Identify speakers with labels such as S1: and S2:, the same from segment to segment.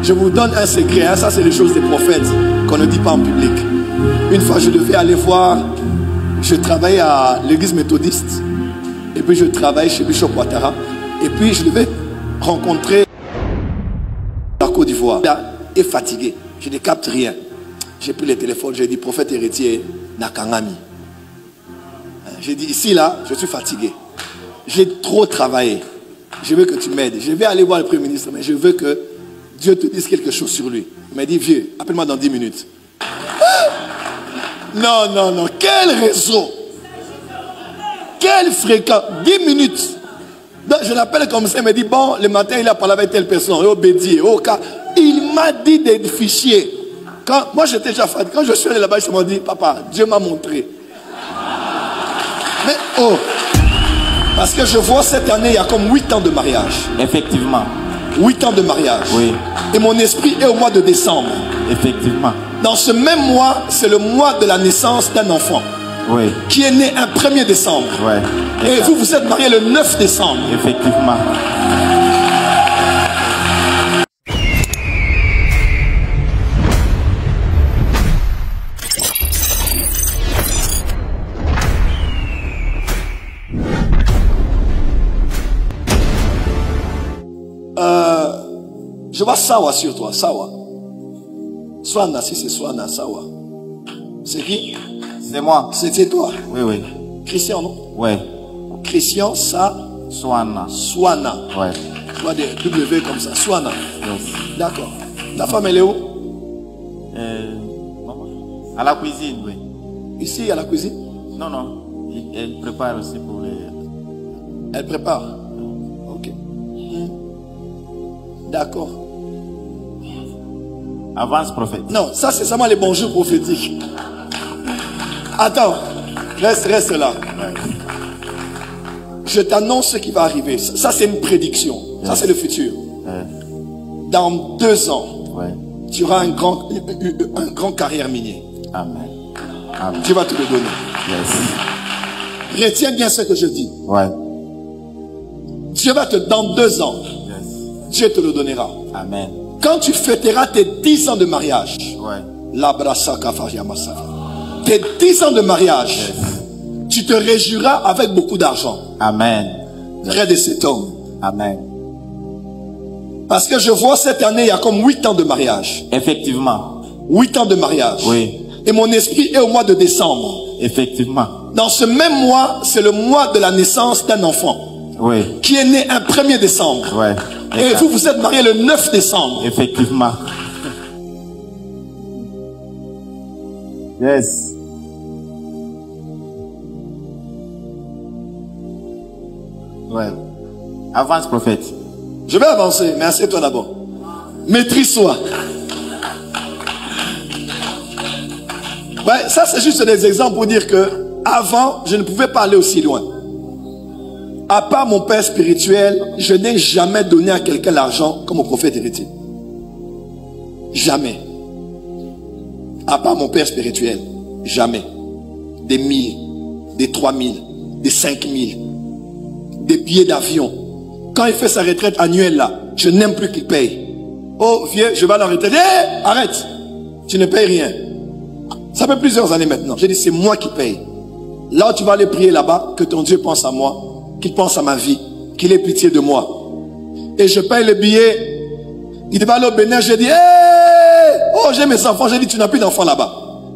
S1: Je vous donne un secret, hein, ça c'est les choses des prophètes qu'on ne dit pas en public. Une fois je devais aller voir, je travaillais à l'église méthodiste, et puis je travaillais chez Bishop Ouattara, et puis je devais rencontrer la Côte d'Ivoire. Il est fatigué, je ne capte rien. J'ai pris le téléphone, j'ai dit prophète héritier Nakangami. J'ai dit ici là, je suis fatigué. J'ai trop travaillé. Je veux que tu m'aides. Je vais aller voir le Premier ministre, mais je veux que Dieu te dise quelque chose sur lui. Il m'a dit, vieux, appelle-moi dans 10 minutes. Non, non, non. Quel réseau. Quelle fréquence. 10 minutes. Donc, je l'appelle comme ça. Il m'a dit, bon, le matin, il a parlé avec telle personne. Au Bédier, au cas. Il m'a dit des fichiers. Moi, j'étais déjà fatigué. Quand je suis allé là-bas, je me dit, papa, Dieu m'a montré. Mais, oh. Parce que je vois cette année, il y a comme 8 ans de mariage.
S2: Effectivement.
S1: 8 ans de mariage.
S2: Oui.
S1: Et mon esprit est au mois de décembre.
S2: Effectivement.
S1: Dans ce même mois, c'est le mois de la naissance d'un enfant.
S2: Oui.
S1: Qui est né un 1er décembre.
S2: Oui.
S1: Et vous, vous êtes marié le 9 décembre.
S2: Effectivement.
S1: Je vois Sawa sur toi, Sawa. Swana, si c'est Swana, Sawa. C'est qui?
S2: C'est moi.
S1: C'est toi?
S2: Oui, oui.
S1: Christian, non?
S2: Oui.
S1: Christian,
S2: Swana.
S1: Swana.
S2: Oui.
S1: Tu vois des W comme ça, Swana.
S2: Yes.
S1: D'accord. Ta femme, elle est où?
S2: À la cuisine, oui.
S1: Ici, à la cuisine?
S2: Non, non. Elle prépare aussi pour les...
S1: Elle prépare? Ok. D'accord.
S2: Avance, prophète.
S1: Non, ça c'est seulement les bonjours prophétiques. Attends, reste là. Je t'annonce ce qui va arriver. Ça c'est une prédiction. Ça c'est le futur. Dans 2 ans, tu auras un grand carrière minier.
S2: Amen. Amen.
S1: Dieu va te le donner.
S2: Yes.
S1: Retiens bien ce que je dis.
S2: Ouais.
S1: Dieu va te, dans 2 ans, Dieu te le donnera.
S2: Amen.
S1: Quand tu fêteras tes 10 ans de mariage, tes 10 ans de mariage, tu te réjouiras avec beaucoup d'argent.
S2: Amen.
S1: Près de cet homme.
S2: Amen.
S1: Parce que je vois cette année, il y a comme 8 ans de mariage.
S2: Effectivement.
S1: 8 ans de mariage.
S2: Oui.
S1: Et mon esprit est au mois de décembre.
S2: Effectivement.
S1: Dans ce même mois, c'est le mois de la naissance d'un enfant.
S2: Oui.
S1: Qui est né un 1er décembre.
S2: Ouais.
S1: Et vous, vous êtes marié le 9 décembre.
S2: Effectivement. Yes. Ouais. Avance, prophète.
S1: Je vais avancer, mais assieds-toi d'abord. Maîtrise-toi. Ouais, ça, c'est juste des exemples pour dire que avant, je ne pouvais pas aller aussi loin. À part mon père spirituel, je n'ai jamais donné à quelqu'un l'argent comme au prophète héritier. Jamais. À part mon père spirituel, jamais. Des 1000, des 3000, des 5000, des billets d'avion. Quand il fait sa retraite annuelle là, je n'aime plus qu'il paye. Oh vieux, je vais à la retraite. Hey, arrête, tu ne payes rien. Ça fait plusieurs années maintenant. J'ai dit c'est moi qui paye. Là où tu vas aller prier là-bas, que ton Dieu pense à moi, qu'il pense à ma vie, qu'il ait pitié de moi. Et je paye le billet. Il va aller au Bénin, j'ai dit, hey! Oh, j'ai mes enfants, j'ai dit, tu n'as plus d'enfants là-bas.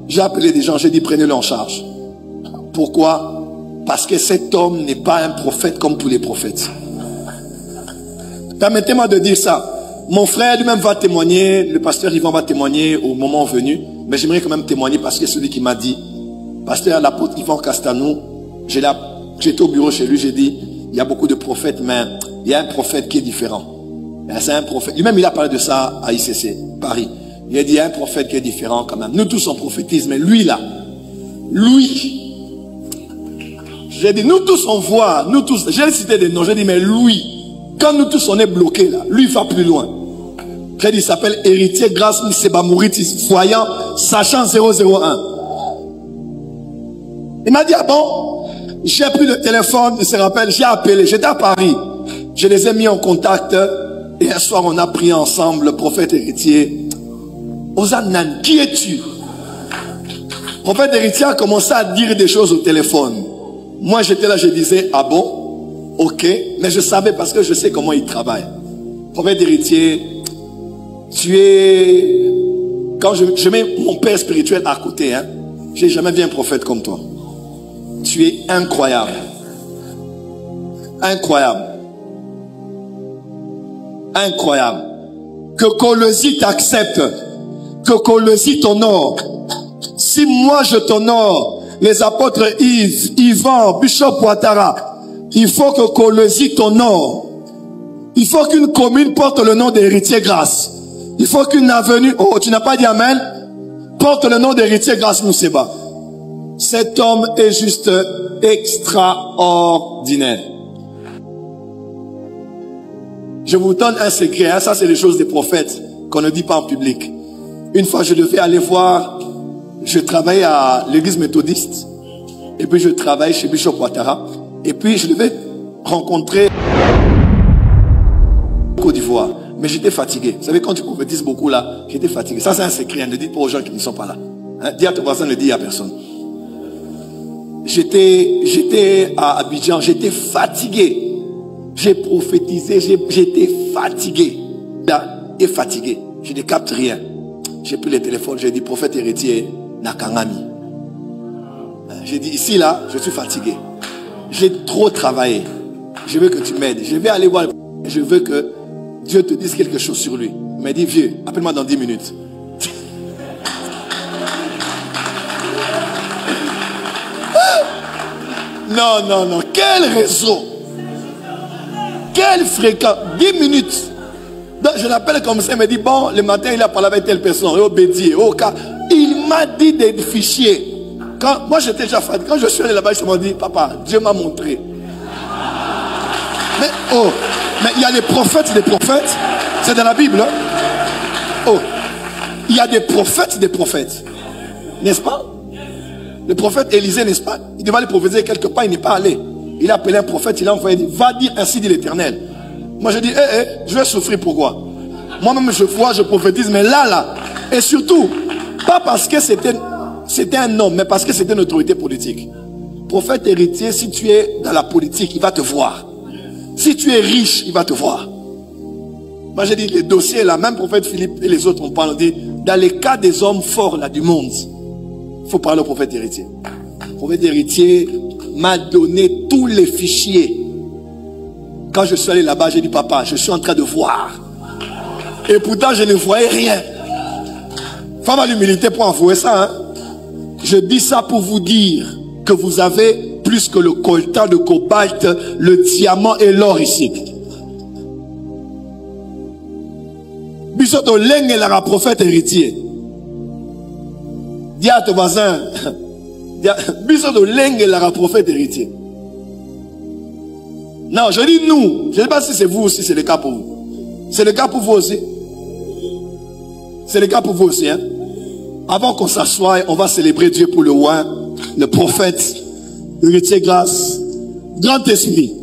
S1: J'ai appelé des gens, j'ai dit, prenez-le en charge. Pourquoi? Parce que cet homme n'est pas un prophète comme tous les prophètes. Permettez-moi de dire ça. Mon frère lui-même va témoigner, le pasteur Yvan va témoigner au moment venu, mais j'aimerais quand même témoigner parce que c'est celui qui m'a dit, pasteur l'apôtre Yvan Castanou, j'étais au bureau chez lui, j'ai dit, il y a beaucoup de prophètes, mais il y a un prophète qui est différent. C'est un prophète. Lui-même, il a parlé de ça à ICC, Paris. Il a dit, il y a un prophète qui est différent quand même. Nous tous on prophétise, mais lui là, lui, j'ai dit, nous tous on voit, nous tous, j'ai cité des noms, j'ai dit, mais lui, quand nous tous on est bloqués là, lui il va plus loin. J'ai dit, il s'appelle Héritier Grâce Sebamouritis, voyant, sachant 001. Il m'a dit, ah bon, j'ai pris le téléphone, il se rappelle, j'ai appelé, j'étais à Paris. Je les ai mis en contact Et un soir, on a prié ensemble, le prophète héritier. Osanan, qui es-tu? Le prophète héritier a commencé à dire des choses au téléphone. Moi, j'étais là, je disais, ah bon? Ok. Mais je savais parce que je sais comment il travaille. Prophète héritier, tu es... Quand je mets mon père spirituel à côté, hein, j'ai jamais vu un prophète comme toi. Tu es incroyable. Incroyable. Incroyable. Que Colosie t'accepte. Que Colosie t'honore. Si moi je t'honore, les apôtres Yves, Yvan, Bishop Ouattara, il faut que Colosie t'honore. Il faut qu'une commune porte le nom d'Héritier Grâce. Il faut qu'une avenue, oh tu n'as pas dit amen, porte le nom d'Héritier Grâce Mousseba. Cet homme est juste extraordinaire. Je vous donne un secret, hein, ça c'est les choses des prophètes qu'on ne dit pas en public. Une fois je devais aller voir, je travaillais à l'église méthodiste, et puis je travaillais chez Bishop Ouattara, et puis je devais rencontrer Côte d'Ivoire. Mais j'étais fatigué. Vous savez, quand tu prophétises beaucoup là, j'étais fatigué. Ça, c'est un secret. Hein. Ne dites pas aux gens qui ne sont pas là. Hein? Dis à ton voisin, ne dis à personne. J'étais à Abidjan, j'étais fatigué. J'ai prophétisé, j'étais fatigué. Et fatigué. Je ne capte rien. J'ai pris le téléphone, j'ai dit, prophète héritier, Nakangami. J'ai dit, ici là, je suis fatigué. J'ai trop travaillé. Je veux que tu m'aides. Je vais aller voir. Je veux que Dieu te dise quelque chose sur lui. Il m'a dit, vieux, appelle-moi dans 10 minutes. Non, non, non. Quel réseau. Quelle fréquence. 10 minutes. Donc, je l'appelle comme ça. Il m'a dit, bon, le matin, il a parlé avec telle personne. Au Bédier, au cas. Il m'a dit des fichiers. Quand, moi, j'étais déjà fatigué. Quand je suis allé là-bas, je me dis, papa, Dieu m'a montré. Mais, oh. Mais il y a des prophètes, c'est dans la Bible. Hein? Oh, il y a des prophètes, n'est-ce pas? Le prophète Élisée, n'est-ce pas? Il devait aller prophétiser quelque part, il n'est pas allé. Il a appelé un prophète, il a envoyé, il dit, va dire ainsi dit l'Éternel. Moi je dis, je vais souffrir, pourquoi? Moi-même je vois, je prophétise, mais là, et surtout, pas parce que c'était un homme, mais parce que c'était une autorité politique. Prophète héritier, si tu es dans la politique, il va te voir. Si tu es riche, il va te voir. Moi j'ai dit, les dossiers là, même prophète Philippe et les autres, on parle, on dit, dans les cas des hommes forts là du monde, il faut parler au prophète héritier. Le prophète héritier m'a donné tous les fichiers. Quand je suis allé là-bas, j'ai dit, papa, je suis en train de voir. Et pourtant, je ne voyais rien. Femme à l'humilité pour avouer ça. Hein? Je dis ça pour vous dire que vous avez plus que le coltan, le cobalt, le diamant et l'or ici. Bisoto leng et la prophète héritier. Dis à ton voisin. Bisoto leng et la prophète héritier. Non, je dis nous. Je ne sais pas si c'est vous aussi, c'est le cas pour vous. C'est le cas pour vous aussi. C'est le cas pour vous aussi. Hein? Avant qu'on s'assoie, on va célébrer Dieu pour le roi, le prophète, héritier grâce, grand esprit.